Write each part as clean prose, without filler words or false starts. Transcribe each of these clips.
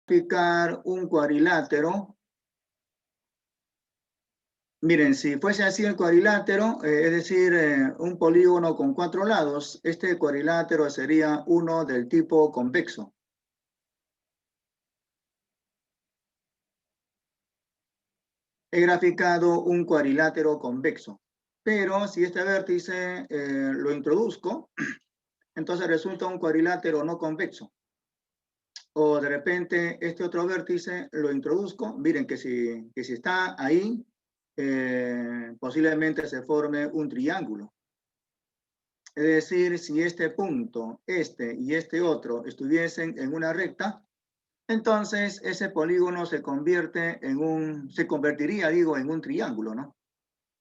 graficar un cuadrilátero. Miren, si fuese así el cuadrilátero, es decir, un polígono con 4 lados, este cuadrilátero sería uno del tipo convexo. He graficado un cuadrilátero convexo, pero si este vértice lo introduzco, entonces resulta un cuadrilátero no convexo. O de repente este otro vértice lo introduzco, miren que si está ahí, posiblemente se forme un triángulo. Es decir, si este punto, este y este otro estuviesen en una recta, entonces ese polígono se convertiría, digo, en un triángulo, ¿no?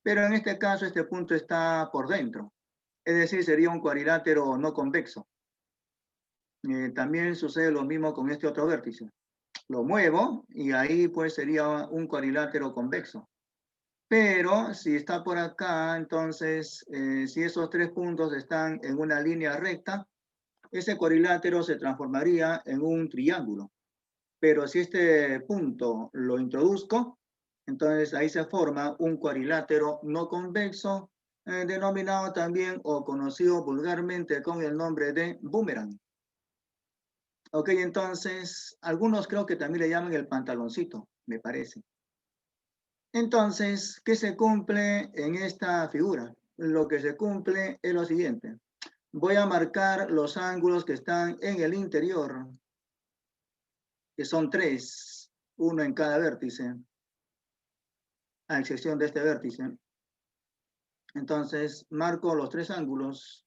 Pero en este caso este punto está por dentro, es decir, sería un cuadrilátero no convexo. También sucede lo mismo con este otro vértice. Lo muevo y ahí pues sería un cuadrilátero convexo. Pero si está por acá, entonces si esos 3 puntos están en una línea recta, ese cuadrilátero se transformaría en un triángulo. Pero si este punto lo introduzco, entonces ahí se forma un cuadrilátero no convexo, denominado también o conocido vulgarmente con el nombre de boomerang. Ok, entonces, algunos creo que también le llaman el pantaloncito, me parece. Entonces, ¿qué se cumple en esta figura? Lo que se cumple es lo siguiente. Voy a marcar los ángulos que están en el interior, que son 3, uno en cada vértice, a excepción de este vértice. Entonces, marco los 3 ángulos.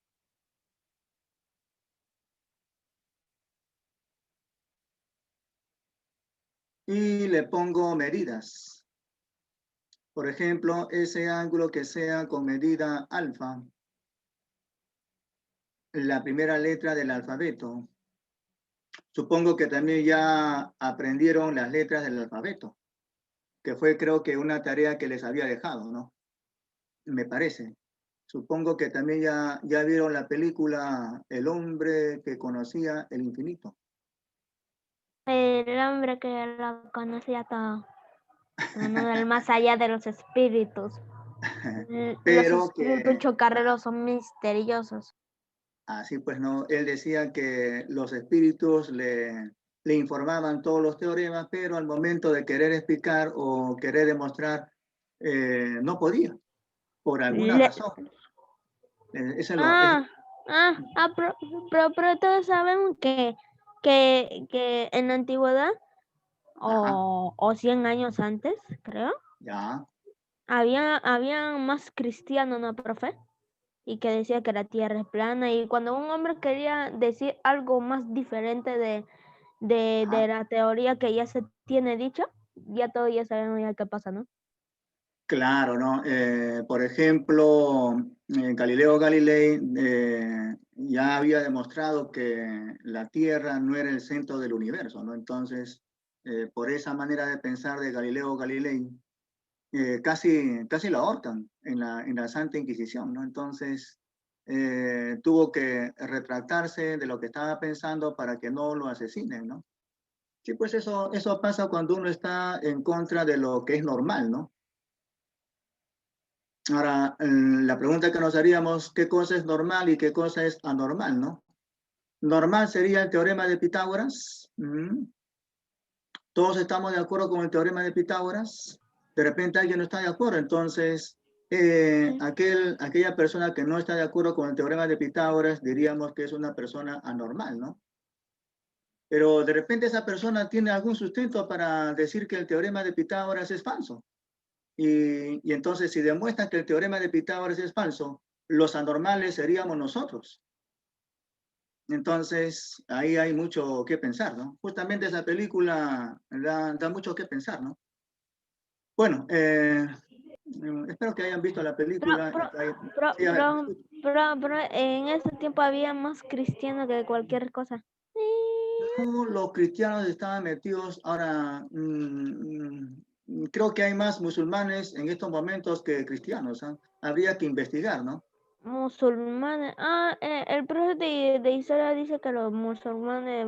Y le pongo medidas. Por ejemplo, ese ángulo que sea con medida alfa, la primera letra del alfabeto. Supongo que también ya aprendieron las letras del alfabeto, que fue creo que una tarea que les había dejado, ¿no? Me parece. Supongo que también ya vieron la película El hombre que conocía el infinito. El hombre que lo conocía todo. Uno del más allá de los espíritus. Los Pero espíritus que, chocarreros son misteriosos. así pues, no, él decía que los espíritus le informaban todos los teoremas, pero al momento de querer explicar o querer demostrar, no podía, por alguna Le- razón. Eso es lo, pero todos saben que en la antigüedad ajá, o 100 años antes, creo, ya. había más cristianos, ¿no, profe? Y que decía que la tierra es plana. Y cuando un hombre quería decir algo más diferente de la teoría que ya se tiene dicho, ya todos ya sabemos ya qué pasa, ¿no? Claro, ¿no? Por ejemplo, Galileo Galilei ya había demostrado que la Tierra no era el centro del universo, ¿no? Entonces, por esa manera de pensar de Galileo Galilei, casi lo ahorcan en la Santa Inquisición, ¿no? Entonces, tuvo que retractarse de lo que estaba pensando para que no lo asesinen, ¿no? Sí, pues eso pasa cuando uno está en contra de lo que es normal, ¿no? Ahora, la pregunta que nos haríamos, ¿qué cosa es normal y qué cosa es anormal, no? Normal sería el teorema de Pitágoras. Todos estamos de acuerdo con el teorema de Pitágoras. De repente alguien no está de acuerdo, entonces aquella persona que no está de acuerdo con el teorema de Pitágoras diríamos que es una persona anormal, ¿no? Pero de repente esa persona tiene algún sustento para decir que el teorema de Pitágoras es falso. Y entonces, si demuestran que el teorema de Pitágoras es falso, los anormales seríamos nosotros. Entonces, ahí hay mucho que pensar, ¿no? Justamente esa película da mucho que pensar, ¿no? Bueno, espero que hayan visto la Pero, película. pero, Sí, pero en ese tiempo había más cristianos que cualquier cosa. no, los cristianos estaban metidos ahora. Creo que hay más musulmanes en estos momentos que cristianos, ¿eh? Habría que investigar, ¿no? Musulmanes. El profe de historia dice que los musulmanes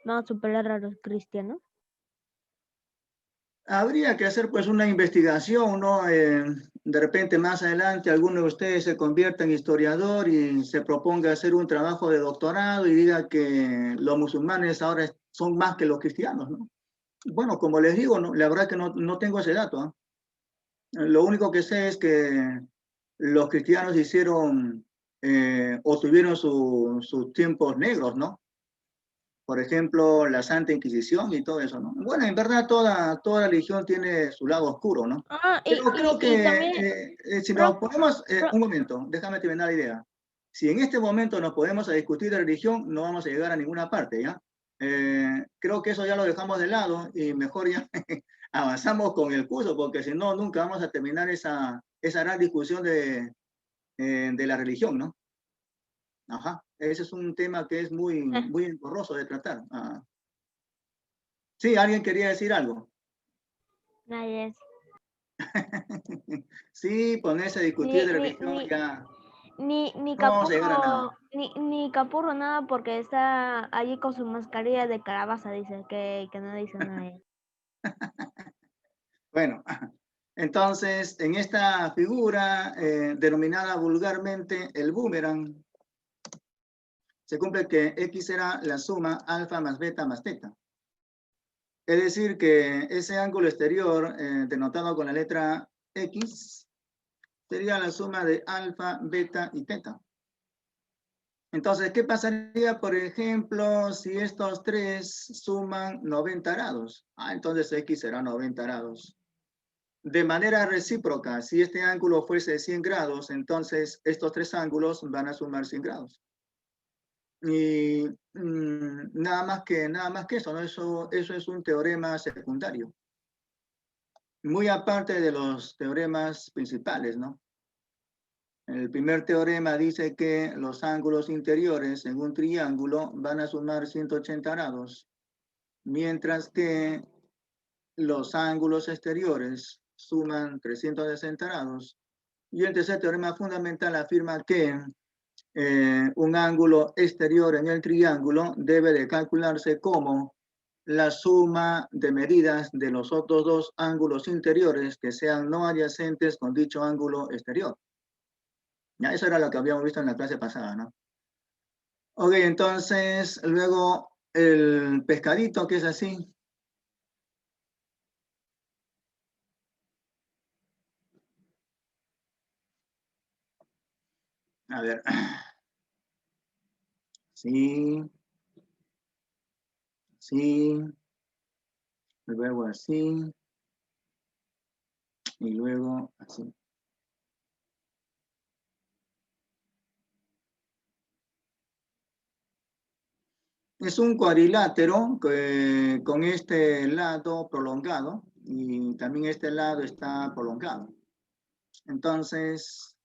van a superar a los cristianos? Habría que hacer pues una investigación, ¿no? De repente más adelante alguno de ustedes se convierta en historiador y se proponga hacer un trabajo de doctorado y diga que los musulmanes ahora son más que los cristianos, ¿no? Bueno, como les digo, ¿no? La verdad que no tengo ese dato, ¿eh? Lo único que sé es que los cristianos hicieron o tuvieron sus tiempos negros, ¿no? Por ejemplo, la Santa Inquisición y todo eso, ¿no? Bueno, en verdad toda religión tiene su lado oscuro, ¿no? Ah, Pero creo y que también, si prof, nos ponemos, prof, un momento, déjame terminar la idea. Si en este momento nos podemos a discutir de religión, no vamos a llegar a ninguna parte, ¿ya? Creo que eso ya lo dejamos de lado y mejor ya avanzamos con el curso, porque si no, nunca vamos a terminar esa gran discusión de la religión, ¿no? Ajá, ese es un tema que es muy engorroso de tratar. Ah. Sí, alguien quería decir algo. nadie es. Sí, ponerse a discutir de religión ya Ni no vamos a llegar a nada. ni Capurro nada porque está allí con su mascarilla de calabaza, dice, que no dice nada. Bueno, entonces en esta figura denominada vulgarmente el boomerang, se cumple que X será la suma alfa más beta más teta. Es decir, que ese ángulo exterior denotado con la letra X sería la suma de alfa, beta y teta. Entonces, ¿qué pasaría, por ejemplo, si estos tres suman 90 grados? Entonces X será 90 grados. De manera recíproca, si este ángulo fuese 100 grados, entonces estos tres ángulos van a sumar 100 grados. Y nada más que eso, ¿no? Eso es un teorema secundario. Muy aparte de los teoremas principales, ¿no? El primer teorema dice que los ángulos interiores en un triángulo van a sumar 180 grados, mientras que los ángulos exteriores suman 360 grados. Y el tercer teorema fundamental afirma que un ángulo exterior en el triángulo debe de calcularse como la suma de medidas de los otros dos ángulos interiores que sean no adyacentes con dicho ángulo exterior. Ya, eso era lo que habíamos visto en la clase pasada, ¿no? Ok, entonces, luego el pescadito, que es así. A ver. Sí. Sí. Luego así. Y luego así. Es un cuadrilátero con este lado prolongado y también este lado está prolongado. Entonces,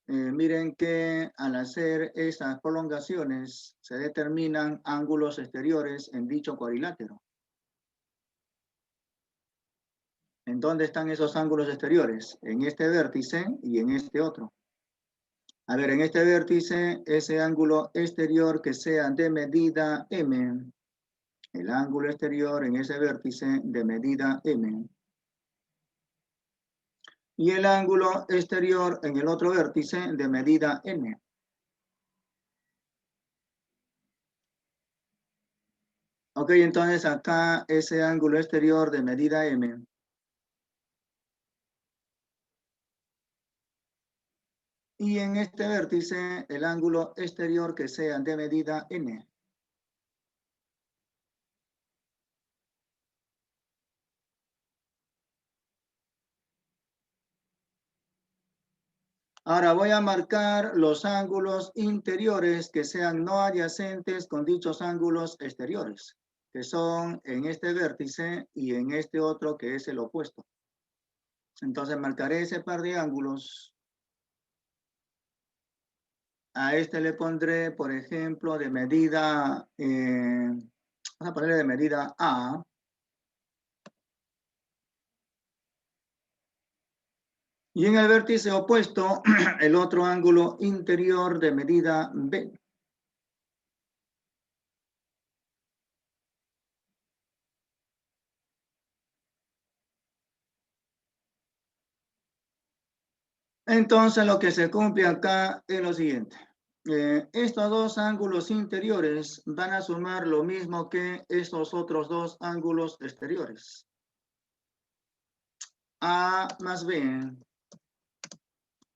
miren que al hacer esas prolongaciones se determinan ángulos exteriores en dicho cuadrilátero. ¿En dónde están esos ángulos exteriores? En este vértice y en este otro. A ver, en este vértice, ese ángulo exterior que sea de medida m, el ángulo exterior en ese vértice de medida m. Y el ángulo exterior en el otro vértice de medida n. Ok, entonces acá ese ángulo exterior de medida m. Y en este vértice, el ángulo exterior que sea de medida n. Ahora voy a marcar los ángulos interiores que sean no adyacentes con dichos ángulos exteriores, que son en este vértice y en este otro que es el opuesto. Entonces marcaré ese par de ángulos. A este le pondré, por ejemplo, de medida, vamos a ponerle de medida A. Y en el vértice opuesto, el otro ángulo interior de medida B. Entonces, lo que se cumple acá es lo siguiente. Estos dos ángulos interiores van a sumar lo mismo que estos otros dos ángulos exteriores. A más B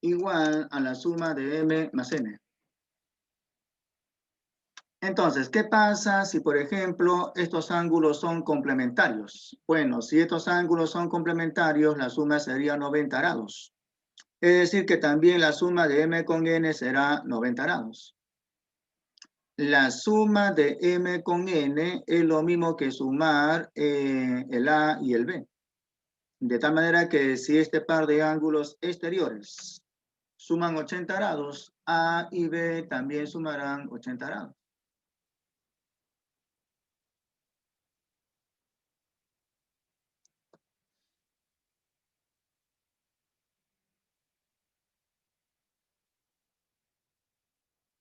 igual a la suma de M más N. Entonces, ¿qué pasa si, por ejemplo, estos ángulos son complementarios? Bueno, si estos ángulos son complementarios, la suma sería 90 grados. Es decir, que también la suma de M con N será 90 grados. La suma de M con N es lo mismo que sumar el A y el B. De tal manera que si este par de ángulos exteriores suman 80 grados, A y B también sumarán 80 grados.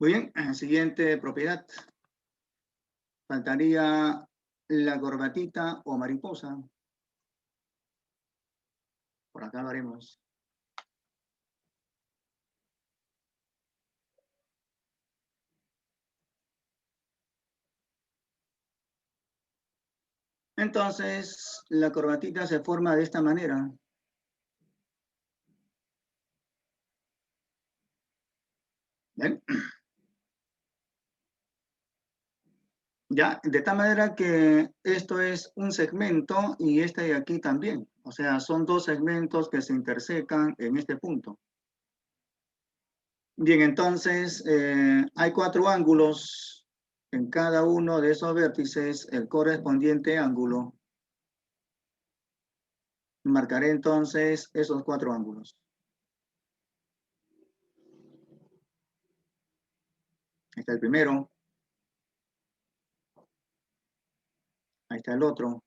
Muy bien, siguiente propiedad. Faltaría la corbatita o mariposa. Por acá lo haremos. Entonces, la corbatita se forma de esta manera. ¿Ven? Ya, de tal manera que esto es un segmento y este de aquí también. O sea, son dos segmentos que se intersecan en este punto. Bien, entonces hay 4 ángulos. En cada uno de esos vértices, el correspondiente ángulo. Marcaré entonces esos 4 ángulos. Ahí está el primero. Ahí está el otro.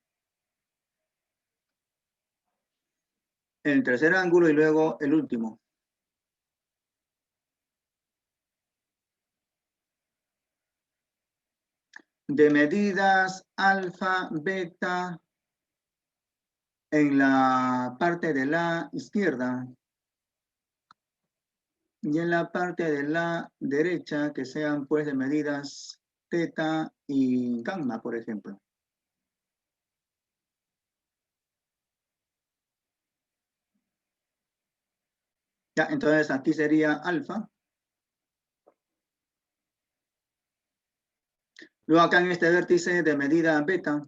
El tercer ángulo y luego el último. De medidas alfa, beta en la parte de la izquierda y en la parte de la derecha que sean pues de medidas teta y gamma, por ejemplo. Ya, entonces aquí sería alfa. Luego acá en este vértice de medida beta.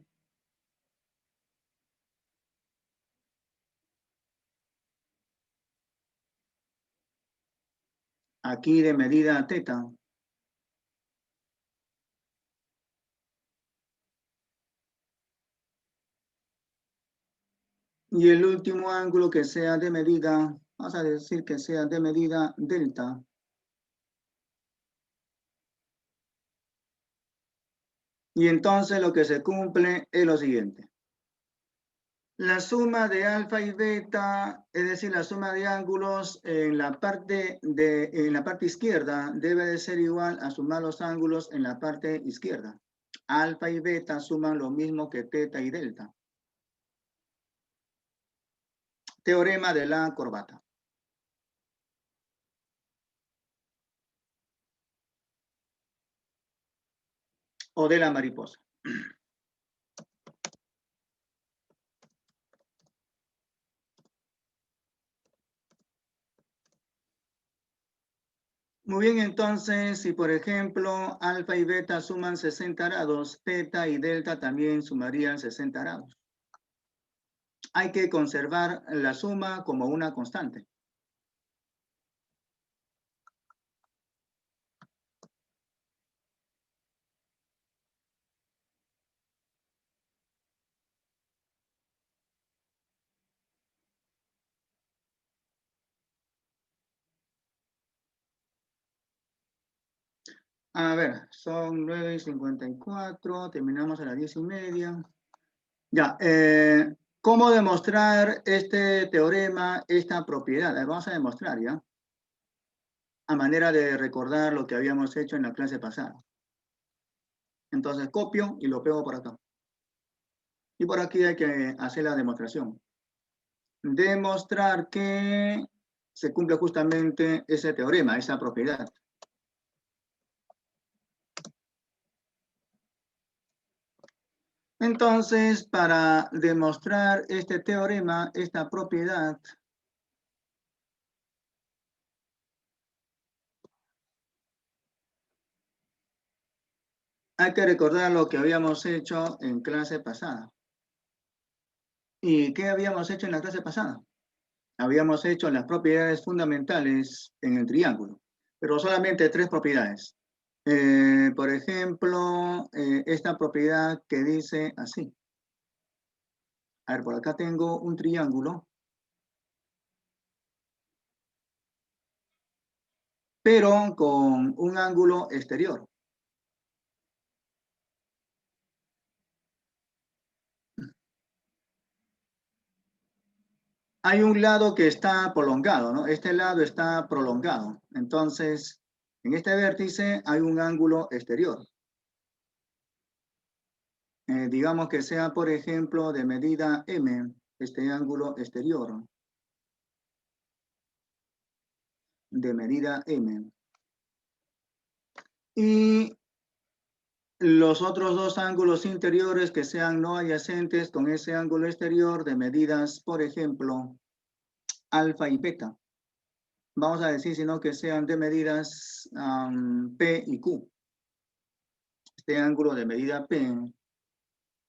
Aquí de medida teta. Y el último ángulo que sea de medida, vamos a decir que sea de medida delta. Y entonces lo que se cumple es lo siguiente. La suma de alfa y beta, es decir, la suma de ángulos en la parte izquierda debe de ser igual a sumar los ángulos en la parte izquierda. Alfa y beta suman lo mismo que teta y delta. Teorema de la corbata. O de la mariposa. Muy bien, entonces, si por ejemplo alfa y beta suman 60 grados, teta y delta también sumarían 60 grados. Hay que conservar la suma como una constante. A ver, son 9:54, terminamos a las 10:30. Ya, ¿cómo demostrar este teorema, esta propiedad? Vamos a demostrar, ¿ya? A manera de recordar lo que habíamos hecho en la clase pasada. Entonces copio y lo pego por acá. Y por aquí hay que hacer la demostración. Demostrar que se cumple justamente ese teorema, esa propiedad. Entonces, para demostrar este teorema, esta propiedad, hay que recordar lo que habíamos hecho en clase pasada. ¿Y qué habíamos hecho en la clase pasada? Habíamos hecho las propiedades fundamentales en el triángulo, pero solamente 3 propiedades. Por ejemplo, esta propiedad que dice así. A ver, por acá tengo un triángulo, pero con un ángulo exterior. Hay un lado que está prolongado, ¿no? Este lado está prolongado. Entonces, en este vértice hay un ángulo exterior. Digamos que sea, por ejemplo, de medida m, este ángulo exterior. De medida m. Y los otros 2 ángulos interiores que sean no adyacentes con ese ángulo exterior de medidas, por ejemplo, alfa y beta. Vamos a decir, sino que sean de medidas P y Q. Este ángulo de medida P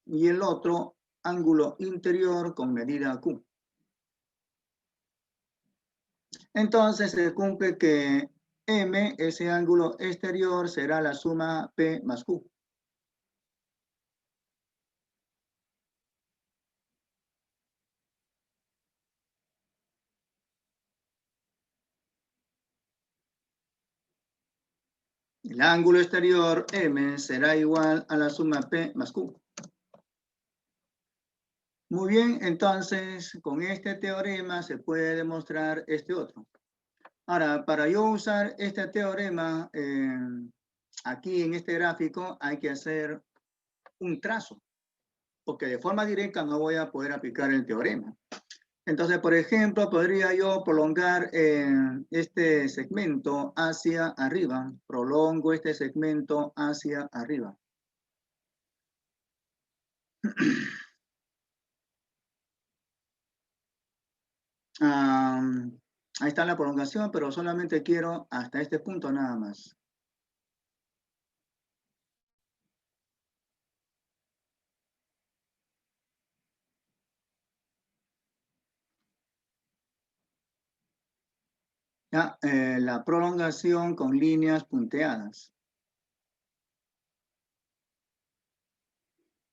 y el otro ángulo interior con medida Q. Entonces se cumple que M, ese ángulo exterior, será la suma P más Q. El ángulo exterior M será igual a la suma P más Q. Muy bien, entonces con este teorema se puede demostrar este otro. Ahora, para yo usar este teorema, aquí en este gráfico hay que hacer un trazo, porque de forma directa no voy a poder aplicar el teorema. Entonces, por ejemplo, podría yo prolongar este segmento hacia arriba. Prolongo este segmento hacia arriba. Ahí está la prolongación, pero solamente quiero hasta este punto nada más. Ya, la prolongación con líneas punteadas.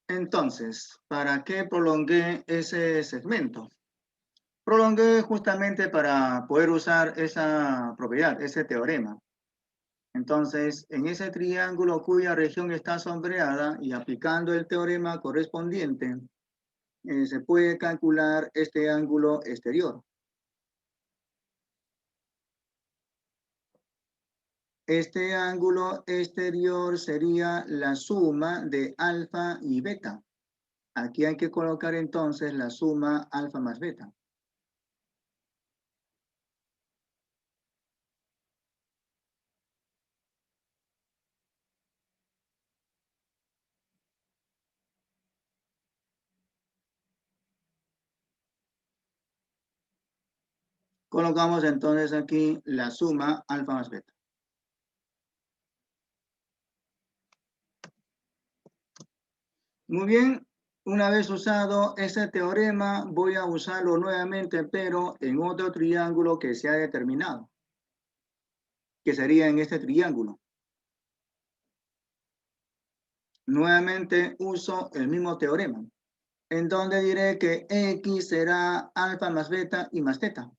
Entonces, ¿para qué prolongué ese segmento? Prolongué justamente para poder usar esa propiedad, ese teorema. Entonces, en ese triángulo cuya región está sombreada y aplicando el teorema correspondiente, se puede calcular este ángulo exterior. Este ángulo exterior sería la suma de alfa y beta. Aquí hay que colocar entonces la suma alfa más beta. Colocamos entonces aquí la suma alfa más beta. Muy bien, una vez usado ese teorema, voy a usarlo nuevamente, pero en otro triángulo que se ha determinado, que sería en este triángulo. Nuevamente uso el mismo teorema, en donde diré que X será alfa más beta y más teta.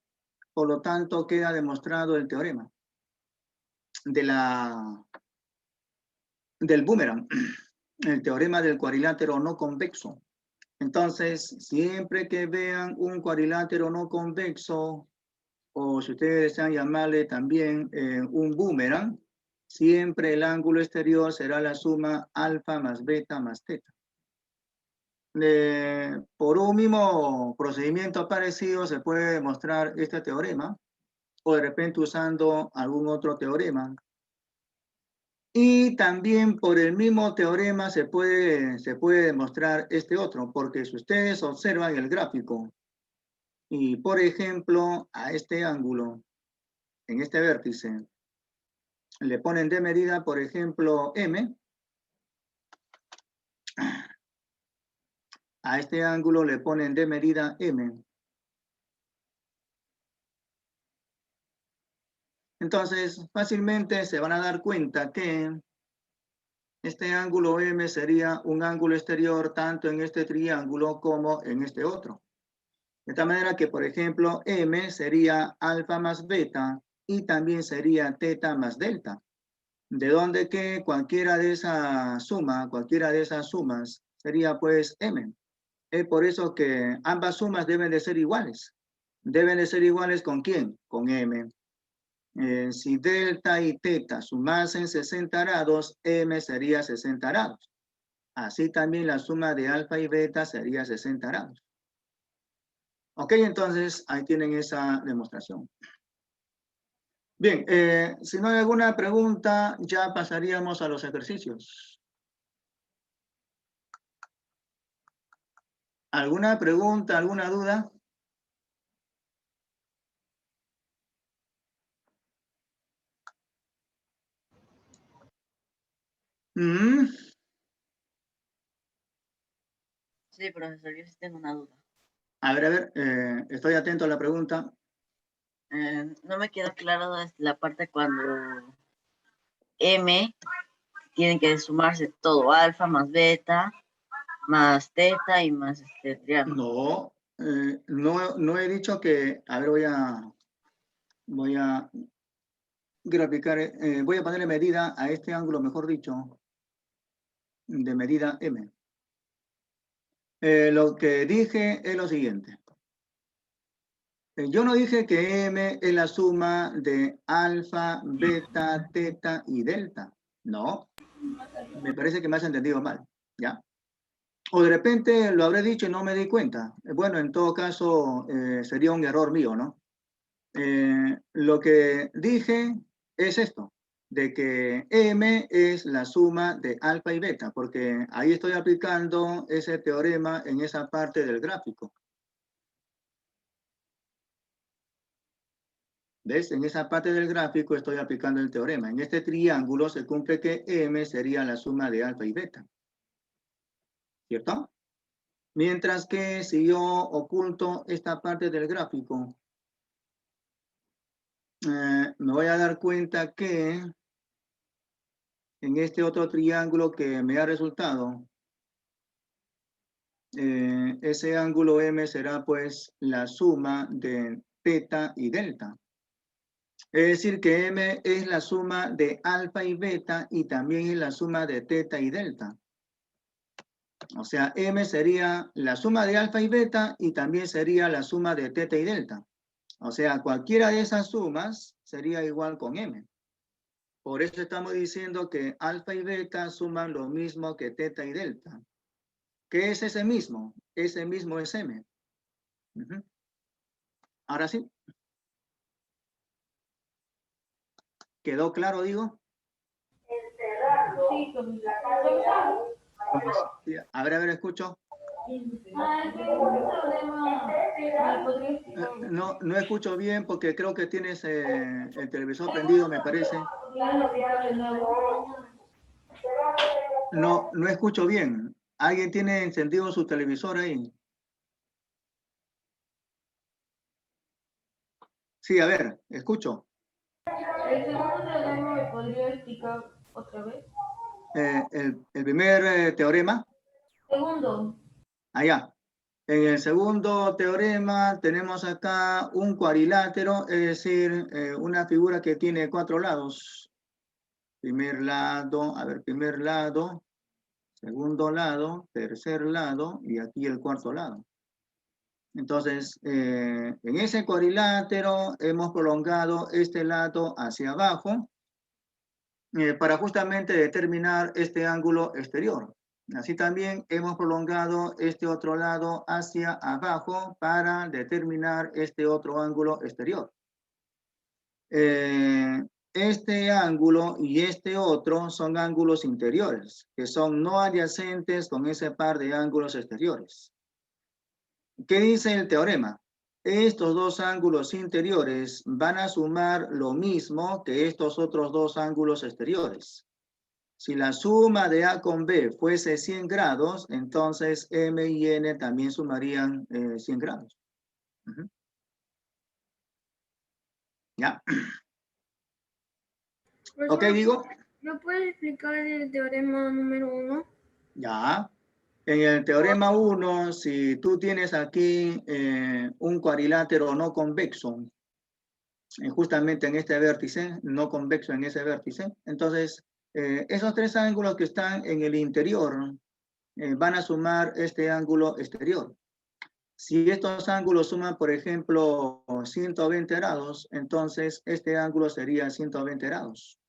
Por lo tanto, queda demostrado el teorema del boomerang, el teorema del cuadrilátero no convexo. Entonces, siempre que vean un cuadrilátero no convexo, o si ustedes desean llamarle también un boomerang, siempre el ángulo exterior será la suma alfa más beta más teta. Por un mismo procedimiento parecido se puede demostrar este teorema. o de repente usando algún otro teorema. Y también por el mismo teorema se puede demostrar este otro, porque si ustedes observan el gráfico, y por ejemplo a este ángulo, en este vértice, le ponen de medida, por ejemplo, M, a este ángulo le ponen de medida M. Entonces, fácilmente se van a dar cuenta que este ángulo M sería un ángulo exterior tanto en este triángulo como en este otro. De tal manera que, por ejemplo, M sería alfa más beta y también sería teta más delta. De donde que cualquiera de esas sumas sería pues M. Es por eso que ambas sumas deben de ser iguales. ¿Deben de ser iguales con quién? Con M. Si delta y teta sumasen 60 grados, M sería 60 grados. Así también la suma de alfa y beta sería 60 grados. Ok, entonces ahí tienen esa demostración. Bien, si no hay alguna pregunta, ya pasaríamos a los ejercicios. ¿Alguna pregunta, alguna duda? Sí, profesor, yo sí tengo una duda. A ver, estoy atento a la pregunta. No me queda claro la parte cuando M tiene que sumarse todo, alfa más beta, más teta y más este triángulo. No he dicho que, a ver, voy a graficar, voy a ponerle medida a este ángulo, mejor dicho, de medida M. Lo que dije es lo siguiente. Yo no dije que M es la suma de alfa, beta, teta y delta. No, me parece que me has entendido mal, ¿ya? O de repente lo habré dicho y no me di cuenta. Bueno, en todo caso, sería un error mío, ¿no? Lo que dije es esto, de que M es la suma de alfa y beta, porque ahí estoy aplicando ese teorema en esa parte del gráfico. ¿Ves? En esa parte del gráfico estoy aplicando el teorema. En este triángulo se cumple que M sería la suma de alfa y beta. ¿Cierto? Mientras que si yo oculto esta parte del gráfico, me voy a dar cuenta que en este otro triángulo que me ha resultado, ese ángulo M será pues la suma de teta y delta. Es decir, que M es la suma de alfa y beta y también es la suma de teta y delta. O sea, M sería la suma de alfa y beta y también sería la suma de teta y delta. O sea, cualquiera de esas sumas sería igual con M. Por eso estamos diciendo que alfa y beta suman lo mismo que teta y delta. ¿Qué es ese mismo? Ese mismo es M. Ahora sí. ¿Quedó claro, digo? Sí, a ver, escucho. No escucho bien porque creo que tienes el televisor prendido, me parece. No escucho bien. ¿Alguien tiene encendido su televisor ahí? Sí, a ver, escucho. ¿El segundo teorema me podría explicar otra vez? El primer teorema. Segundo. Allá. En el segundo teorema tenemos acá un cuadrilátero, es decir, una figura que tiene 4 lados. Primer lado, primer lado, segundo lado, tercer lado y aquí el cuarto lado. Entonces, en ese cuadrilátero hemos prolongado este lado hacia abajo para justamente determinar este ángulo exterior. Así también hemos prolongado este otro lado hacia abajo para determinar este otro ángulo exterior. Este ángulo y este otro son ángulos interiores, que son no adyacentes con ese par de ángulos exteriores. ¿Qué dice el teorema? Estos dos ángulos interiores van a sumar lo mismo que estos otros dos ángulos exteriores. Si la suma de A con B fuese 100 grados, entonces M y N también sumarían 100 grados. ¿Ya? Profesor, ¿Ok, digo? ¿me puede explicar el teorema número 1? Ya. En el teorema 1, si tú tienes aquí un cuadrilátero no convexo, justamente en este vértice, no convexo en ese vértice, entonces esos tres ángulos que están en el interior van a sumar este ángulo exterior. Si estos ángulos suman, por ejemplo, 120 grados, entonces este ángulo sería 120 grados.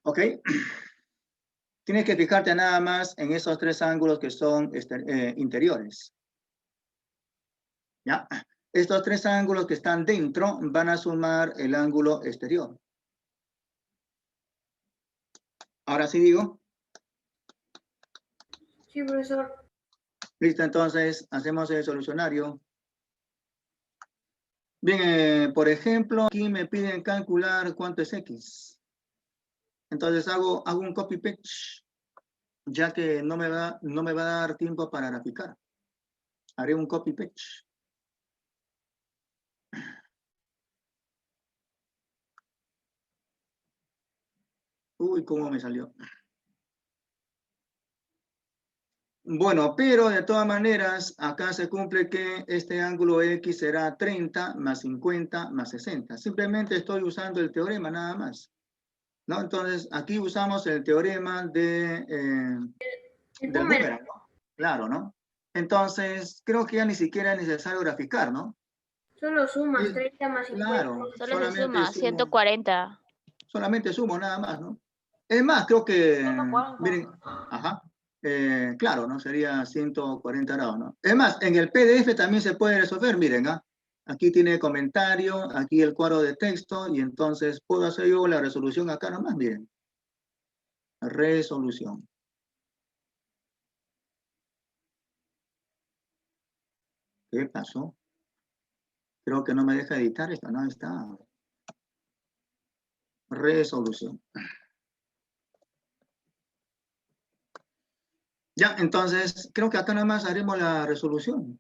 ¿Ok? Tienes que fijarte nada más en esos tres ángulos que son interiores. ¿Ya? Estos tres ángulos que están dentro van a sumar el ángulo exterior. Ahora sí digo. Sí, profesor. Listo, entonces hacemos el solucionario. Bien, por ejemplo, aquí me piden calcular cuánto es X. Entonces hago un copy paste, ya que no me va a dar tiempo para graficar. Haré un copy paste. Uy, cómo me salió. Bueno, pero de todas maneras, acá se cumple que este ángulo X será 30 más 50 más 60. Simplemente estoy usando el teorema nada más, ¿no? Entonces, aquí usamos el teorema del boomerang, ¿no? Claro, ¿no? Entonces, creo que ya ni siquiera es necesario graficar, ¿no? Solo sumas Sí, 30 más 50. claro, Solo se solamente suma sumo, 140. solamente sumo nada más, ¿no? Es más, creo que, 140. miren, ajá, claro, ¿no? Sería 140 grados, ¿no? Es más, en el PDF también se puede resolver, miren, ¿ah? Aquí tiene comentario, aquí el cuadro de texto, y entonces puedo hacer yo la resolución acá nomás, miren. Resolución. ¿Qué pasó? Creo que no me deja editar esto, no, está. Resolución. Ya, entonces, creo que acá nada más haremos la resolución.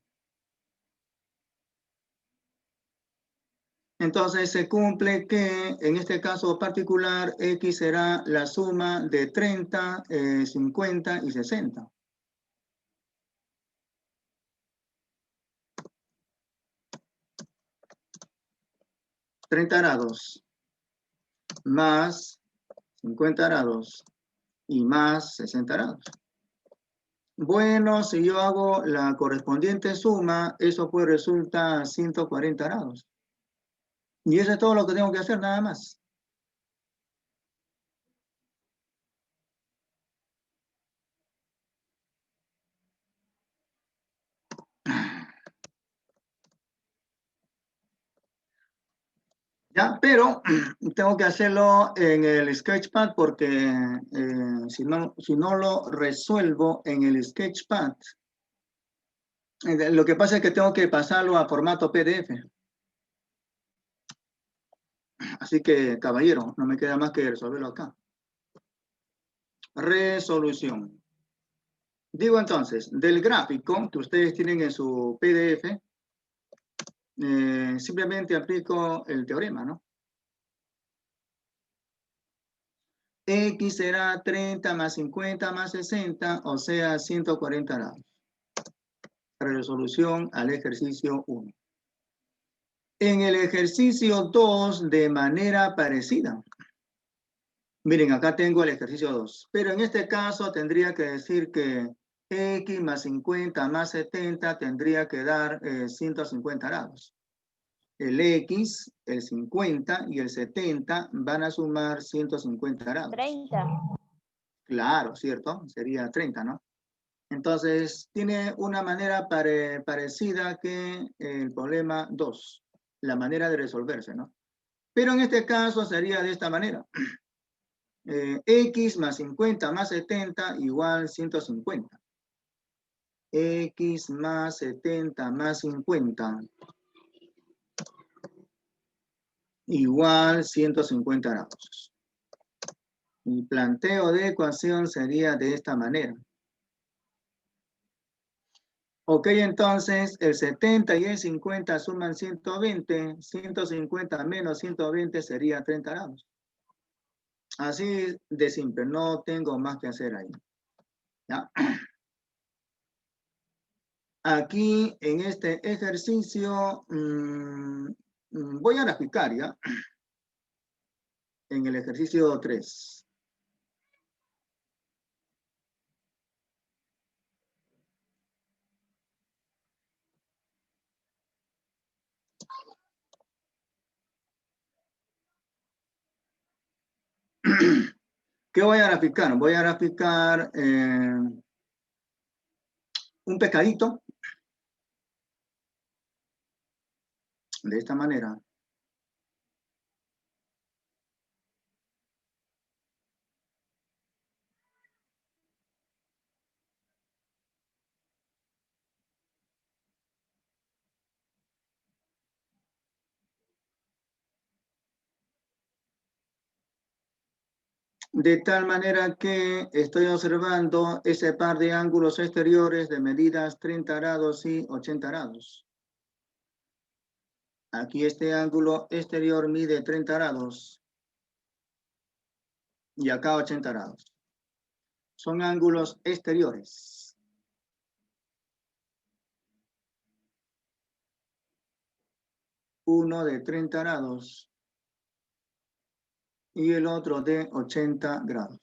Entonces, se cumple que, en este caso particular, X será la suma de 30, 50 y 60. $30 grados más 50 grados y más 60 grados. Bueno, si yo hago la correspondiente suma, eso pues resulta 140 grados. Y eso es todo lo que tengo que hacer, nada más. Ya, pero tengo que hacerlo en el Sketchpad porque si no lo resuelvo en el Sketchpad, lo que pasa es que tengo que pasarlo a formato PDF. Así que, caballero, no me queda más que resolverlo acá. Resolución. Digo entonces, del gráfico que ustedes tienen en su PDF, simplemente aplico el teorema, ¿no? X será 30 más 50 más 60, o sea, 140 grados. Resolución al ejercicio 1. En el ejercicio 2, de manera parecida. Miren, acá tengo el ejercicio 2, pero en este caso tendría que decir que X más 50 más 70 tendría que dar 150 grados. El X, el 50 y el 70 van a sumar 150 grados. 30. Claro, ¿cierto? Sería 30, ¿no? Entonces, tiene una manera parecida que el problema 2. la manera de resolverse, ¿no? Pero en este caso sería de esta manera. X más 50 más 70 igual 150. X más 70 más 50 igual 150 grados. Mi planteo de ecuación sería de esta manera. Ok, entonces el 70 y el 50 suman 120. 150 menos 120 sería 30 grados. Así de simple, no tengo más que hacer ahí. ¿Ya? Aquí en este ejercicio voy a graficar, ¿ya? En el ejercicio 3. ¿Qué voy a graficar? Voy a graficar un pescadito. De esta manera. De tal manera que estoy observando ese par de ángulos exteriores de medidas 30 grados y 80 grados. Aquí este ángulo exterior mide 30 grados y acá 80 grados. Son ángulos exteriores. Uno de 30 grados y el otro de 80 grados.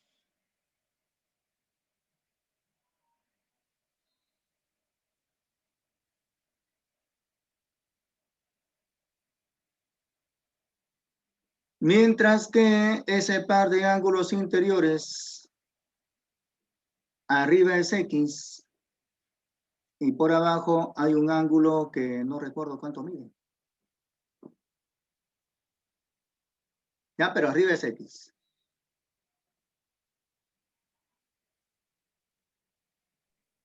Mientras que ese par de ángulos interiores, arriba es X y por abajo hay un ángulo que no recuerdo cuánto mide. Ya, pero arriba es X.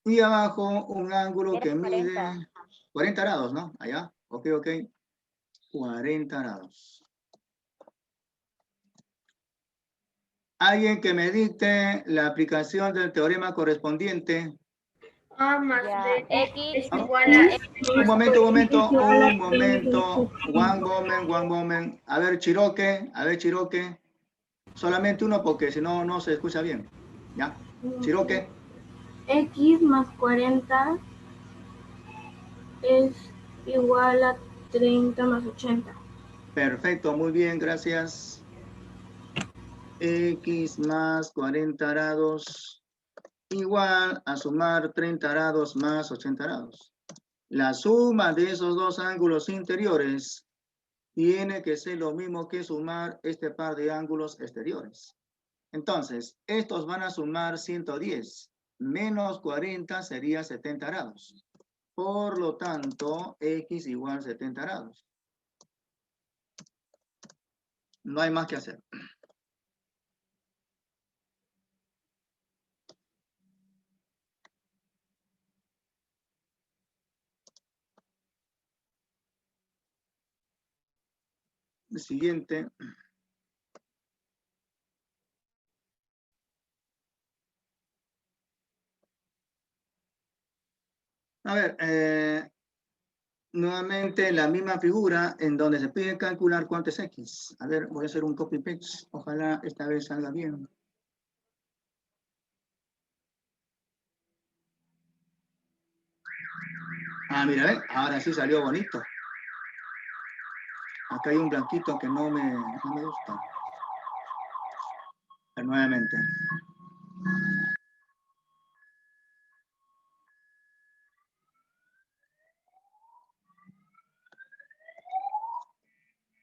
Y abajo un ángulo que mide 40 grados, ¿no? Allá, ok. 40 grados. Alguien que me dicte la aplicación del teorema correspondiente. A más Ya, B X es igual a X Un momento. igual a One moment. A ver, Chiroque. Solamente uno porque si no, no se escucha bien. ¿Ya? Chiroque. X más 40 es igual a 30 más 80. Perfecto, muy bien, gracias. X más 40 grados igual a sumar 30 grados más 80 grados. La suma de esos dos ángulos interiores tiene que ser lo mismo que sumar este par de ángulos exteriores. Entonces, estos van a sumar 110. Menos 40 sería 70 grados. Por lo tanto, X igual 70 grados. No hay más que hacer. El siguiente. A ver, nuevamente la misma figura en donde se pide calcular cuánto es X. A ver, voy a hacer un copy paste. Ojalá esta vez salga bien. Ah, mira, ¿ven? Ahora sí salió bonito. Acá hay un blanquito que no me gusta. Pero nuevamente.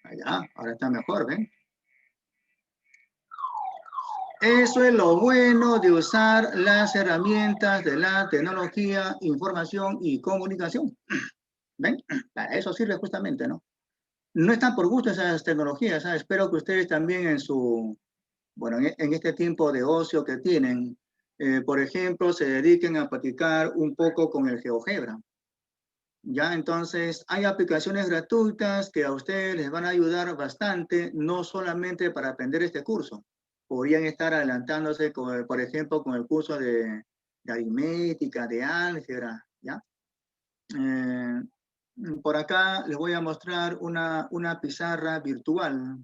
Allá, ahora está mejor, ¿ven? Eso es lo bueno de usar las herramientas de la tecnología, información y comunicación. ¿Ven? Para eso sirve justamente, ¿no? No están por gusto esas tecnologías, ¿sabes? Espero que ustedes también en este tiempo de ocio que tienen, por ejemplo, se dediquen a practicar un poco con el GeoGebra. Ya, entonces, hay aplicaciones gratuitas que a ustedes les van a ayudar bastante, no solamente para aprender este curso. Podrían estar adelantándose, por ejemplo, con el curso de aritmética, de álgebra, ¿ya? Por acá les voy a mostrar una pizarra virtual.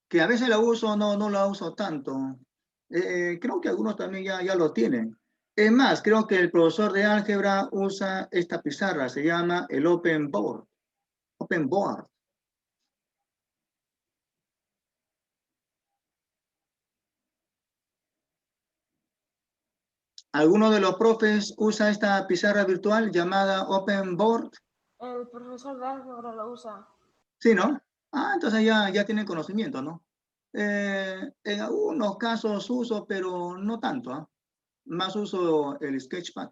Que a veces la uso, no la uso tanto. Creo que algunos también ya lo tienen. Es más, creo que el profesor de álgebra usa esta pizarra, se llama el Open Board. Open Board. ¿Alguno de los profes usa esta pizarra virtual llamada Open Board? El profesor de álgebra lo usa. Sí, ¿no? Entonces ya tienen conocimiento, ¿no? En algunos casos uso, pero no tanto, ¿ah? Más uso el Sketchpad.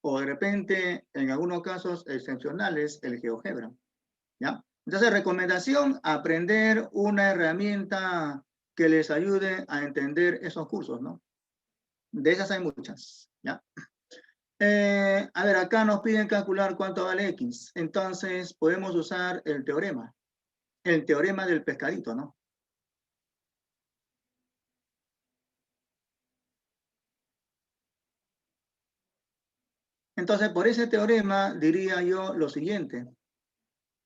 O de repente, en algunos casos excepcionales, el GeoGebra, ¿ya? Entonces, recomendación, aprender una herramienta que les ayude a entender esos cursos, ¿no? De esas hay muchas, ¿ya? A ver, acá nos piden calcular cuánto vale X. Entonces, podemos usar el teorema del pescadito, ¿no? Entonces, por ese teorema diría yo lo siguiente.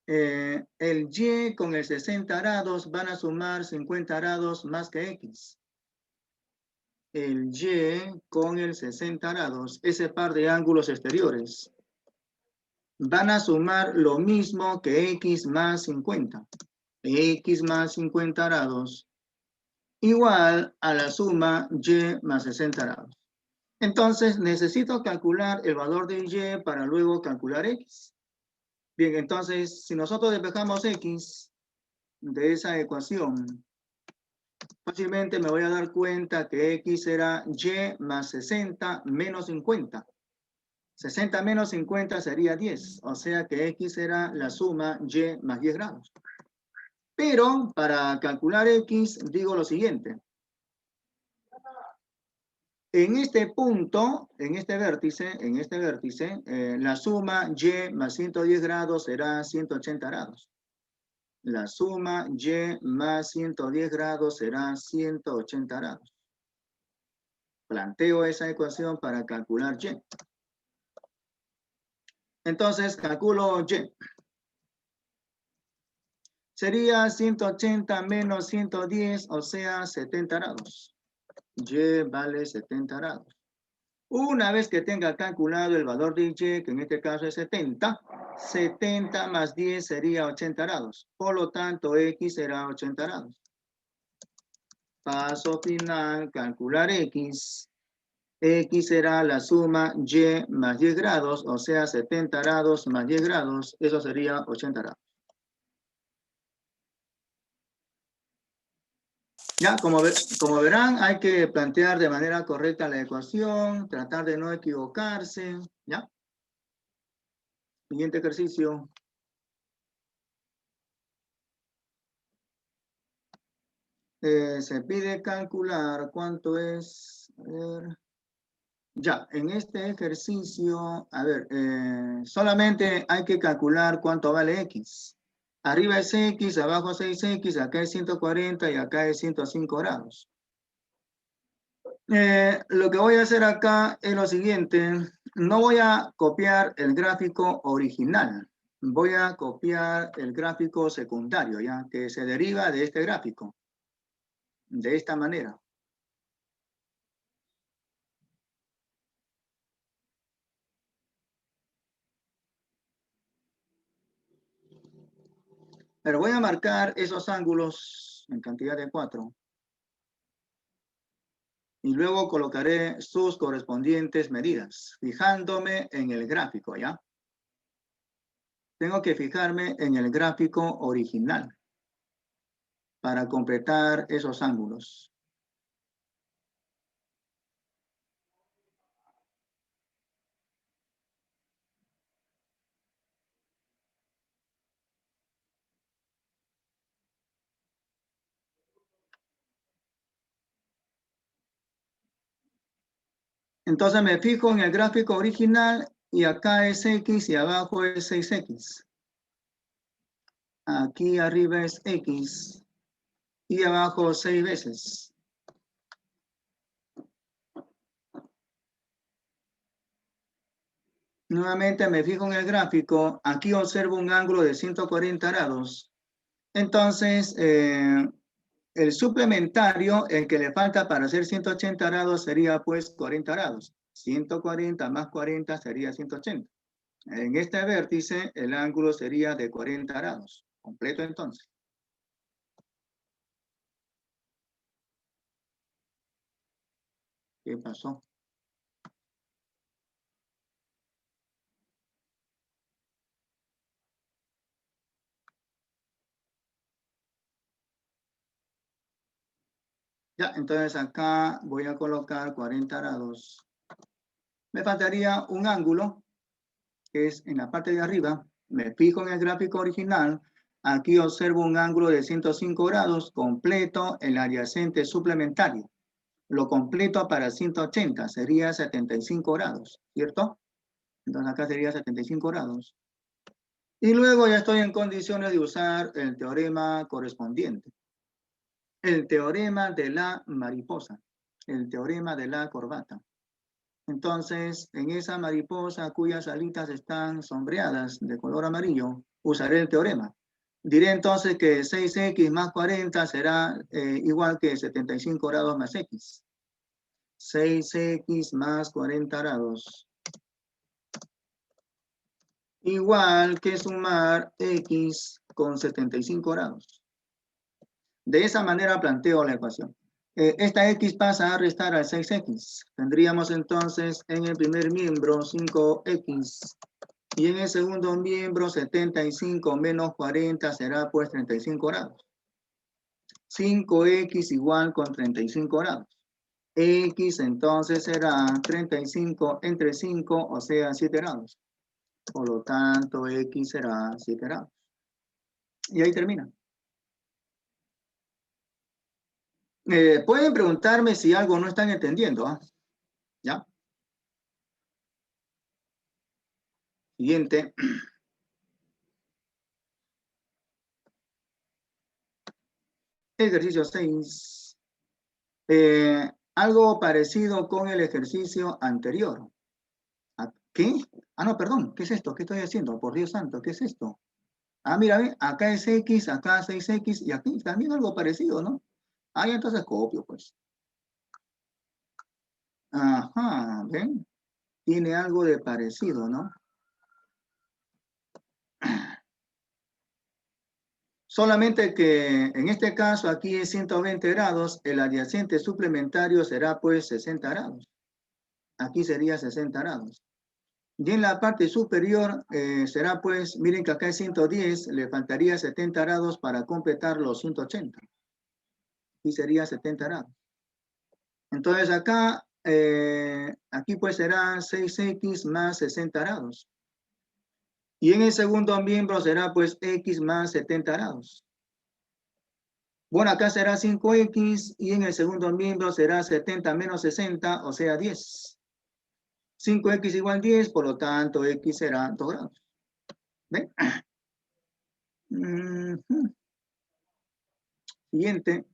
El Y con el 60 grados van a sumar 50 grados más que X. El Y con el 60 grados, ese par de ángulos exteriores, van a sumar lo mismo que X más 50. X más 50 grados igual a la suma Y más 60 grados. Entonces, necesito calcular el valor de Y para luego calcular X. Bien, entonces, si nosotros despejamos X de esa ecuación, fácilmente me voy a dar cuenta que X será Y más 60 menos 50. 60 menos 50 sería 10, o sea que X será la suma Y más 10 grados. Pero para calcular X digo lo siguiente. En este punto, en este vértice, la suma Y más 110 grados será 180 grados. La suma Y más 110 grados será 180 grados. Planteo esa ecuación para calcular Y. Entonces, calculo Y. Sería 180 menos 110, o sea, 70 grados. Y vale 70 grados. Una vez que tenga calculado el valor de Y, que en este caso es 70, 70 más 10 sería 80 grados. Por lo tanto, X será 80 grados. Paso final, calcular X. X será la suma Y más 10 grados, o sea, 70 grados más 10 grados, eso sería 80 grados. Ya, como verán, hay que plantear de manera correcta la ecuación, tratar de no equivocarse, ¿ya? Siguiente ejercicio. Se pide calcular cuánto es, a ver. Ya, en este ejercicio, a ver, solamente hay que calcular cuánto vale X. Arriba es X, abajo es 6X, acá es 140 y acá es 105 grados. Lo que voy a hacer acá es lo siguiente. No voy a copiar el gráfico original. Voy a copiar el gráfico secundario, ¿ya? Que se deriva de este gráfico. De esta manera. Pero voy a marcar esos ángulos en cantidad de 4. Y luego colocaré sus correspondientes medidas, fijándome en el gráfico, ¿ya? Tengo que fijarme en el gráfico original para completar esos ángulos. Entonces me fijo en el gráfico original y acá es X y abajo es 6X. Aquí arriba es X y abajo 6 veces. Nuevamente me fijo en el gráfico, aquí observo un ángulo de 140 grados. Entonces, el suplementario, el que le falta para hacer 180 grados sería pues 40 grados. 140 más 40 sería 180. En este vértice, el ángulo sería de 40 grados. Completo entonces. ¿Qué pasó? Ya, entonces acá voy a colocar 40 grados. Me faltaría un ángulo, que es en la parte de arriba. Me fijo en el gráfico original. Aquí observo un ángulo de 105 grados completo en el adyacente suplementario. Lo completo para 180 sería 75 grados, ¿cierto? Entonces acá sería 75 grados. Y luego ya estoy en condiciones de usar el teorema correspondiente. El teorema de la mariposa. El teorema de la corbata. Entonces, en esa mariposa cuyas alitas están sombreadas de color amarillo, usaré el teorema. Diré entonces que 6x más 40 será igual que 75 grados más x. 6x más 40 grados. Igual que sumar x con 75 grados. De esa manera planteo la ecuación. Esta x pasa a restar al 6x. Tendríamos entonces en el primer miembro 5x y en el segundo miembro 75 menos 40 será pues 35 grados. 5x igual con 35 grados. X entonces será 35 entre 5, o sea 7 grados. Por lo tanto, x será 7 grados. Y ahí termina. Pueden preguntarme si algo no están entendiendo. ¿Ah? ¿Ya? Siguiente. Ejercicio 6. Algo parecido con el ejercicio anterior. ¿Qué? Ah, no, perdón. ¿Qué es esto? ¿Qué estoy haciendo? Por Dios santo, ¿qué es esto? Ah, mira, ¿ve? Acá es X, acá 6X y aquí también algo parecido, ¿no? Ah, ya entonces copio, pues. Ajá, ¿ven? Tiene algo de parecido, ¿no? Solamente que en este caso aquí es 120 grados, el adyacente suplementario será pues 60 grados. Aquí sería 60 grados. Y en la parte superior será pues, miren que acá es 110, le faltaría 70 grados para completar los 180. Aquí sería 70 grados. Entonces acá, aquí pues será 6x más 60 grados. Y en el segundo miembro será pues x más 70 grados. Bueno, acá será 5x y en el segundo miembro será 70 menos 60, o sea 10. 5x igual 10, por lo tanto x será 2 grados. ¿Ven? Siguiente.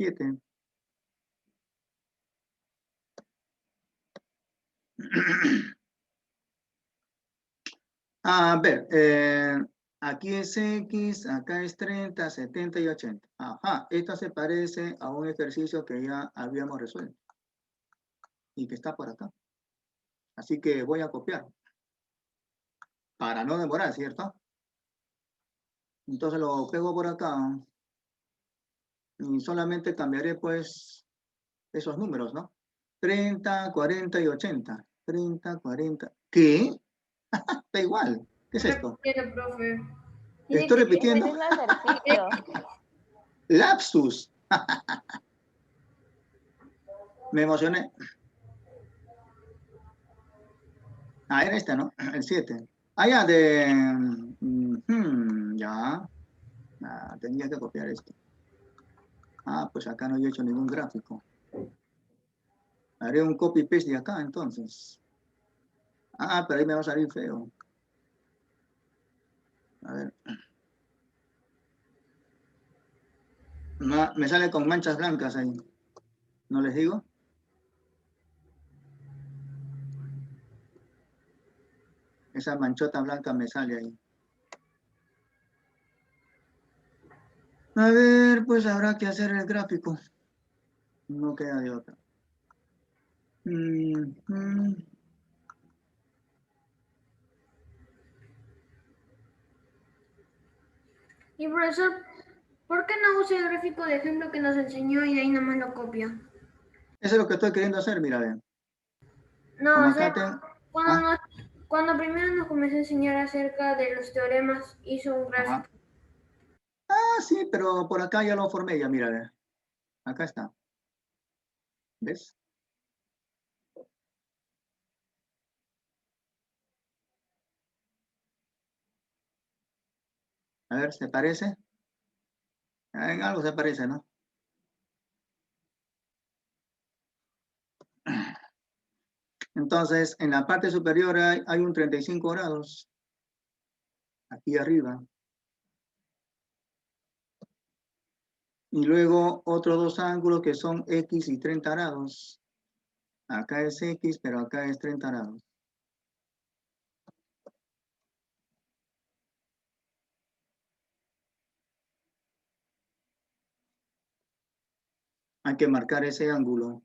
7. A ver, aquí es X, acá es 30, 70 y 80. Ajá, esto se parece a un ejercicio que ya habíamos resuelto y que está por acá. Así que voy a copiar para no demorar, ¿cierto? Entonces lo pego por acá y solamente cambiaré pues esos números, ¿no? 30, 40 y 80. 30, 40. ¿Qué? Está igual. ¿Qué es esto? Repitiendo, profe. Estoy repitiendo. El mismo ejercicio. Lapsus. Me emocioné. Ah, era esta, ¿no? El 7. Ah, ya, ya. Ah, tenía que copiar esto. Ah, pues acá no he hecho ningún gráfico. Haré un copy-paste de acá, entonces. Ah, pero ahí me va a salir feo. A ver. Me sale con manchas blancas ahí. ¿No les digo? Esa manchota blanca me sale ahí. A ver, pues habrá que hacer el gráfico. No queda de otra. Y profesor, ¿por qué no usa el gráfico de ejemplo que nos enseñó y de ahí nomás lo copia? Eso es lo que estoy queriendo hacer, mira, vean. No, Como o acá sea, tengo... cuando primero nos comenzó a enseñar acerca de los teoremas, hizo un gráfico. Ajá. Ah, sí, pero por acá ya lo formé, ya, mira, vean. Acá está. ¿Ves? A ver, ¿se parece? En algo se parece, ¿no? Entonces, en la parte superior hay un 35 grados. Aquí arriba. Y luego otros dos ángulos que son X y 30 grados. Acá es X, pero acá es 30 grados. Hay que marcar ese ángulo.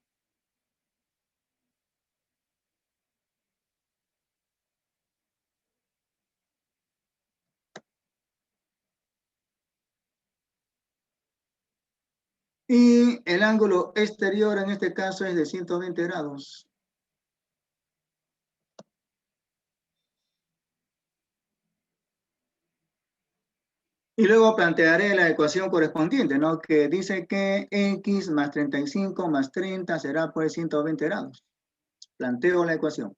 Y el ángulo exterior en este caso es de 120 grados. Y luego plantearé la ecuación correspondiente, ¿no? Que dice que X más 35 más 30 será pues 120 grados. Planteo la ecuación.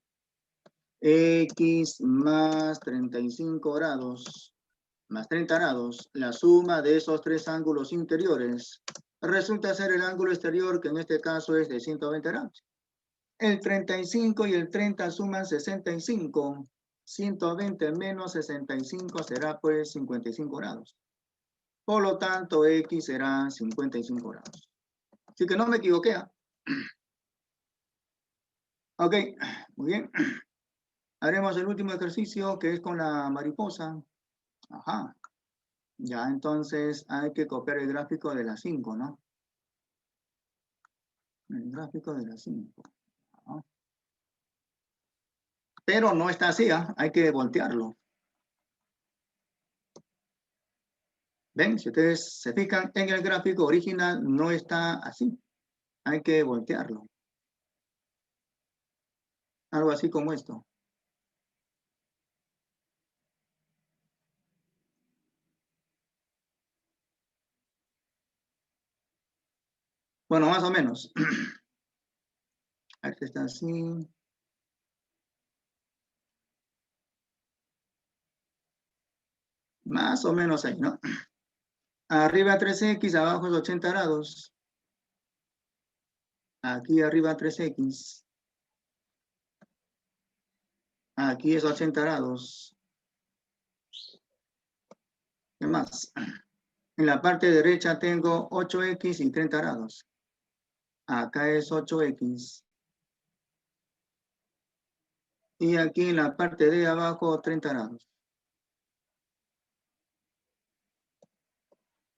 X más 35 grados más 30 grados, la suma de esos tres ángulos interiores resulta ser el ángulo exterior, que en este caso es de 120 grados. El 35 y el 30 suman 65. 120 menos 65 será pues 55 grados. Por lo tanto, X será 55 grados. Así que no me equivoqué. ¿Eh? Ok, muy bien. Haremos el último ejercicio, que es con la mariposa. Ajá. Ya, entonces hay que copiar el gráfico de las 5, ¿no? El gráfico de las 5. Ajá. Pero no está así, ¿eh? Hay que voltearlo. ¿Ven? Si ustedes se fijan en el gráfico original, no está así. Hay que voltearlo. Algo así como esto. Bueno, más o menos. Aquí está así. Más o menos ahí, ¿no? Arriba 3x, abajo es 80 grados. Aquí arriba 3x. Aquí es 80 grados. ¿Qué más? En la parte derecha tengo 8x y 30 grados. Acá es 8x. Y aquí en la parte de abajo 30 grados.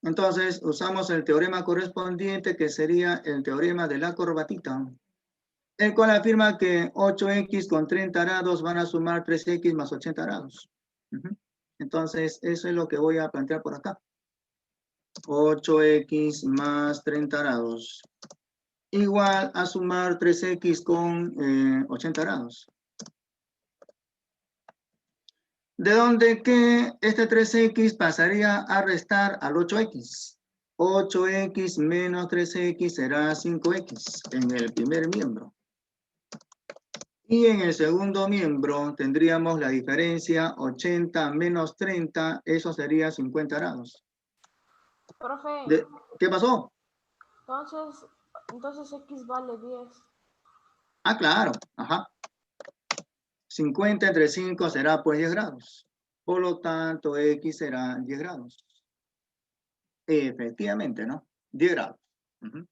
Entonces usamos el teorema correspondiente, que sería el teorema de la corbatita, el cual afirma que 8x con 30 grados van a sumar 3x más 80 grados. Entonces eso es lo que voy a plantear por acá. 8x más 30 grados igual a sumar 3x con 80 grados. De donde que este 3x pasaría a restar al 8x. 8x menos 3x será 5x en el primer miembro. Y en el segundo miembro tendríamos la diferencia 80 menos 30, eso sería 50 grados. Profe, ¿Qué pasó? entonces X vale 10. Ah, claro, ajá. 50 entre 5 será pues 10 grados. Por lo tanto, X será 10 grados. Efectivamente, ¿no? 10 grados. Ujú.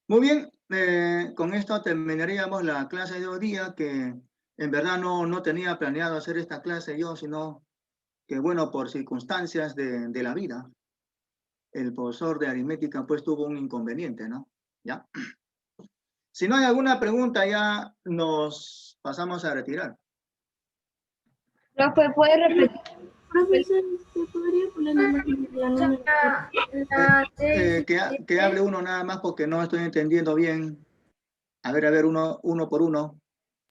Muy bien, con esto terminaríamos la clase de hoy día, que en verdad no tenía planeado hacer esta clase yo, sino que bueno, por circunstancias de la vida, el profesor de aritmética pues tuvo un inconveniente, ¿no? ¿Ya? Si no hay alguna pregunta, ya nos pasamos a retirar. Profe, ¿puede repetir? Profesor, ¿podría poner la número? Que hable uno nada más porque no estoy entendiendo bien. A ver, uno por uno.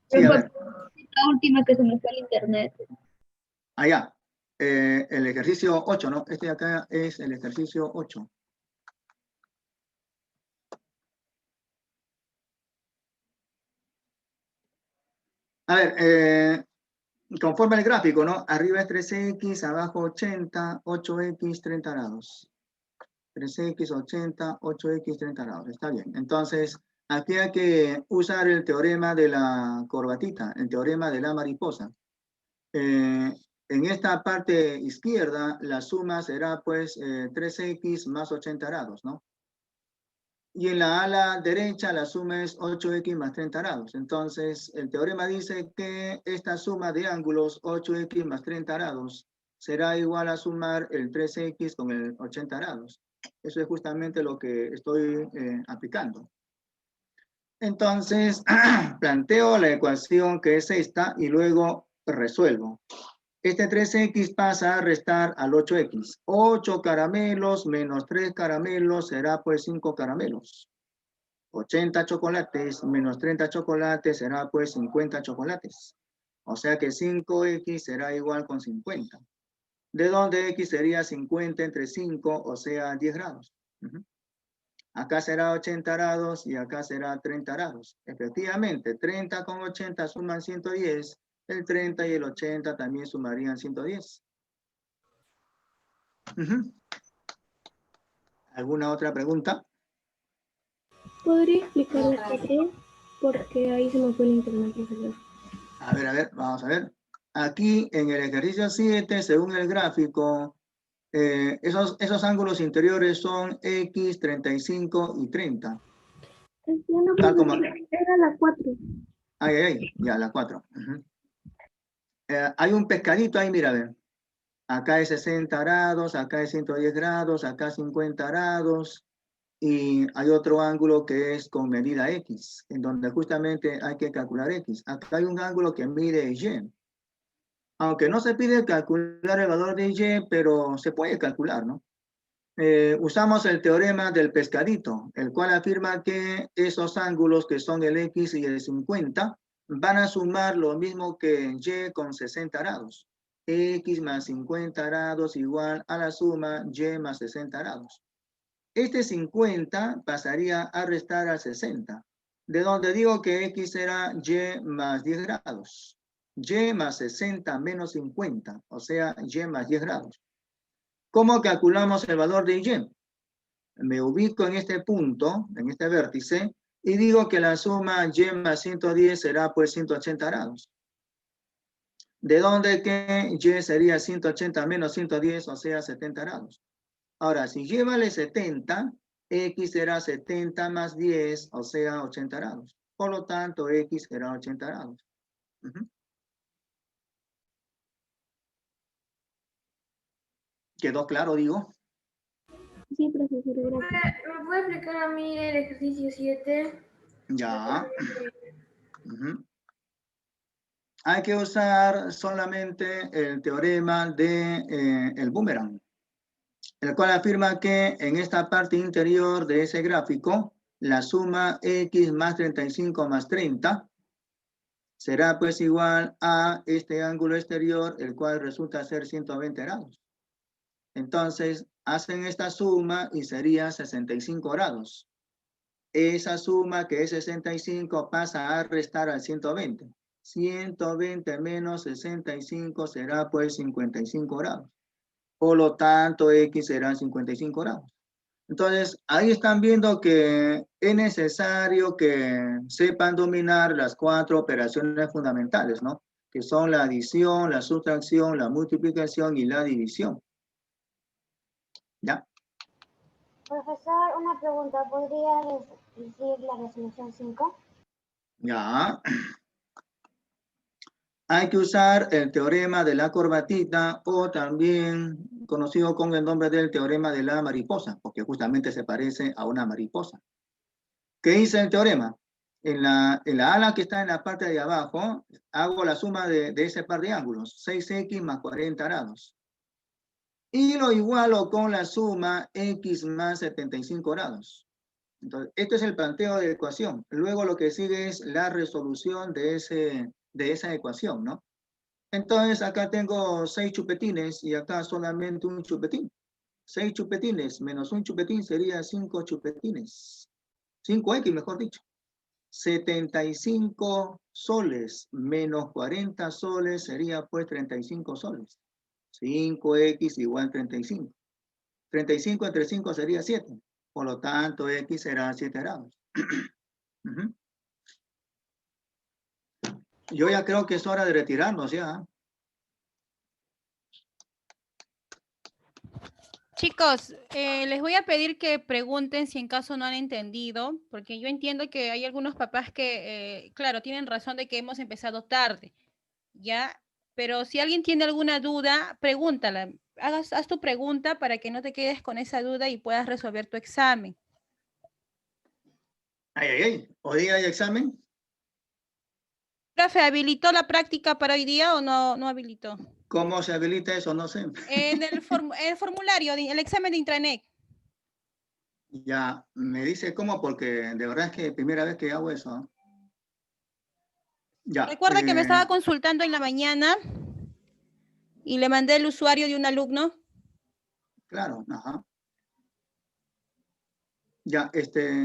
Sí, a ver. La última que se me fue el internet. Allá. El ejercicio 8, ¿no? Este de acá es el ejercicio 8. A ver, conforme el gráfico, ¿no? Arriba es 3x, abajo 80, 8x, 30 grados. 3x, 80, 8x, 30 grados. Está bien. Entonces, aquí hay que usar el teorema de la corbatita, el teorema de la mariposa. En esta parte izquierda, la suma será pues 3x más 80 grados, ¿no? Y en la ala derecha la suma es 8x más 30 grados. Entonces, el teorema dice que esta suma de ángulos 8x más 30 grados será igual a sumar el 3x con el 80 grados. Eso es justamente lo que estoy aplicando. Entonces, planteo la ecuación que es esta y luego resuelvo. Este 3x pasa a restar al 8x. 8 caramelos menos 3 caramelos será pues 5 caramelos. 80 chocolates menos 30 chocolates será pues 50 chocolates. O sea que 5x será igual con 50. De donde x sería 50 entre 5, o sea 10 grados. Acá será 80 grados y acá será 30 grados. Efectivamente, 30 con 80 suman 110. El 30 y el 80 también sumarían 110. ¿Alguna otra pregunta? ¿Podría explicar la 4? Porque ahí se me fue el internet, profesor. A ver, vamos a ver. Aquí en el ejercicio 7, según el gráfico, esos ángulos interiores son X, 35 y 30. No, Tal como... era la 4. Ya, la 4. Hay un pescadito ahí, mira, a ver. Acá es 60 grados, acá es 110 grados, acá 50 grados. Y hay otro ángulo que es con medida X, en donde justamente hay que calcular X. Acá hay un ángulo que mide Y. Aunque no se pide calcular el valor de Y, pero se puede calcular, ¿no? Usamos el teorema del pescadito, el cual afirma que esos ángulos que son el X y el 50 van a sumar lo mismo que Y con 60 grados. X más 50 grados igual a la suma Y más 60 grados. Este 50 pasaría a restar al 60, de donde digo que X será Y más 10 grados. Y más 60 menos 50, o sea, Y más 10 grados. ¿Cómo calculamos el valor de Y? Me ubico en este punto, en este vértice, y digo que la suma Y más 110 será pues 180 grados. De donde que Y sería 180 menos 110, o sea, 70 grados. Ahora, si Y vale 70, X será 70 más 10, o sea, 80 grados. Por lo tanto, X será 80 grados. ¿Quedó claro, digo? Sí, profesor, gracias. ¿Me puede explicar a mí el ejercicio 7? Ya. Hay que usar solamente el teorema de el boomerang, el cual afirma que en esta parte interior de ese gráfico, la suma X más 35 más 30 será pues igual a este ángulo exterior, el cual resulta ser 120 grados. Entonces, hacen esta suma y sería 65 grados. Esa suma, que es 65, pasa a restar al 120. 120 menos 65 será pues 55 grados. Por lo tanto, X será 55 grados. Entonces, ahí están viendo que es necesario que sepan dominar las 4 operaciones fundamentales, ¿no? Que son la adición, la sustracción, la multiplicación y la división. ¿Ya? Profesor, una pregunta. ¿Podría decir la resolución 5? Ya. Hay que usar el teorema de la corbatita o también conocido con el nombre del teorema de la mariposa, porque justamente se parece a una mariposa. ¿Qué dice el teorema? En la ala que está en la parte de abajo, hago la suma de ese par de ángulos, 6x más 40 grados. Y lo igualo con la suma x más 75 grados. Entonces, este es el planteo de ecuación. Luego lo que sigue es la resolución de esa ecuación, ¿no? Entonces, acá tengo 6 chupetines y acá solamente un chupetín. 6 chupetines menos un chupetín sería 5 chupetines. 5x, mejor dicho. 75 soles menos 40 soles sería pues 35 soles. 5x igual 35. 35 entre 5 sería 7. Por lo tanto, x será 7 grados. Yo ya creo que es hora de retirarnos ya. Chicos, les voy a pedir que pregunten si en caso no han entendido, porque yo entiendo que hay algunos papás que, claro, tienen razón de que hemos empezado tarde, ¿ya? Pero si alguien tiene alguna duda, pregúntala. Haz tu pregunta para que no te quedes con esa duda y puedas resolver tu examen. ¿Hoy día hay examen? Profe, ¿habilitó la práctica para hoy día o no habilitó? ¿Cómo se habilita eso? No sé. En el formulario, el examen de intranet. Ya, me dice cómo, porque de verdad es que es primera vez que hago eso, ¿no? Ya. Recuerda que me estaba consultando en la mañana y le mandé el usuario de un alumno. Claro, ajá. Ya,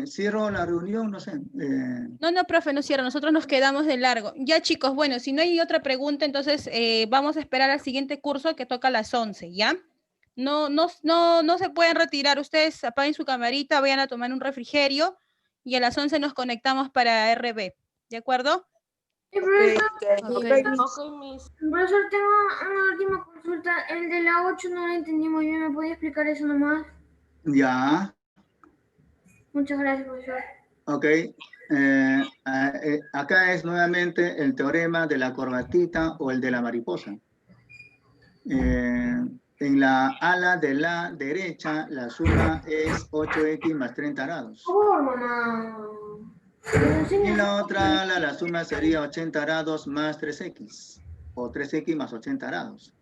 cierro la reunión, no sé. No, profe, no cierra, nosotros nos quedamos de largo. Ya, chicos, bueno, si no hay otra pregunta, entonces vamos a esperar al siguiente curso que toca a las 11, ¿ya? No se pueden retirar, ustedes apaguen su camarita, vayan a tomar un refrigerio y a las 11 nos conectamos para RB, ¿de acuerdo? Profesor, tengo una última consulta. El de la 8 no lo entendí muy bien. ¿Me podía explicar eso nomás? Ya. Muchas gracias, profesor. Ok. Acá es nuevamente el teorema de la corbatita o el de la mariposa. En la ala de la derecha, la suma es 8x más 30 grados. Por favor, mamá. Y en la otra ala, la suma sería 80 grados más 3x, o 3x más 80 grados.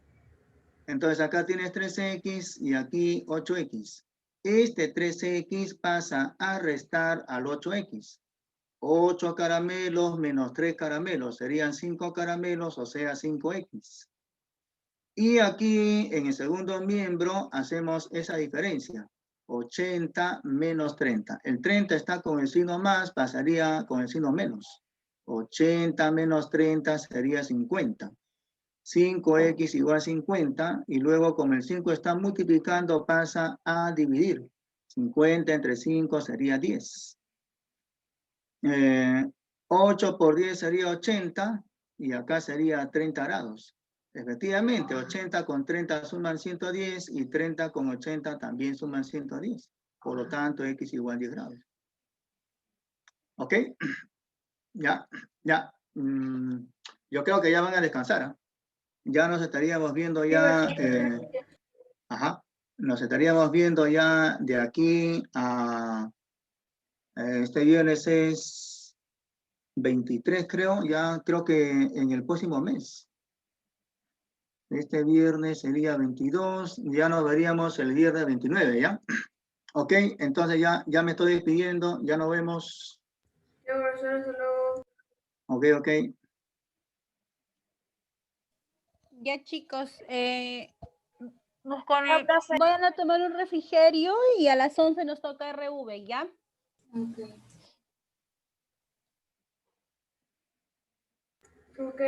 Entonces acá tienes 3x y aquí 8x. Este 3x pasa a restar al 8x. 8 caramelos menos 3 caramelos serían 5 caramelos, o sea 5x. Y aquí en el segundo miembro hacemos esa diferencia. 80 menos 30. El 30 está con el signo más, pasaría con el signo menos. 80 menos 30 sería 50. 5x igual a 50 y luego como el 5 está multiplicando pasa a dividir. 50 entre 5 sería 10. 8 por 10 sería 80 y acá sería 30 grados. Efectivamente, 80 con 30 suman 110 y 30 con 80 también suman 110. Por lo tanto, x igual a 10 grados. ¿Ok? Ya. Yo creo que ya van a descansar, ¿eh? Ya nos estaríamos viendo ya, nos estaríamos viendo ya de aquí a, este viernes es 23 creo, ya creo que en el próximo mes. Este viernes sería 22, ya nos veríamos el viernes 29, ¿ya? Ok, entonces ya me estoy despidiendo, ya nos vemos. Ok. Ya, chicos, vayan a tomar un refrigerio y a las 11 nos toca RV, ¿ya? Ok.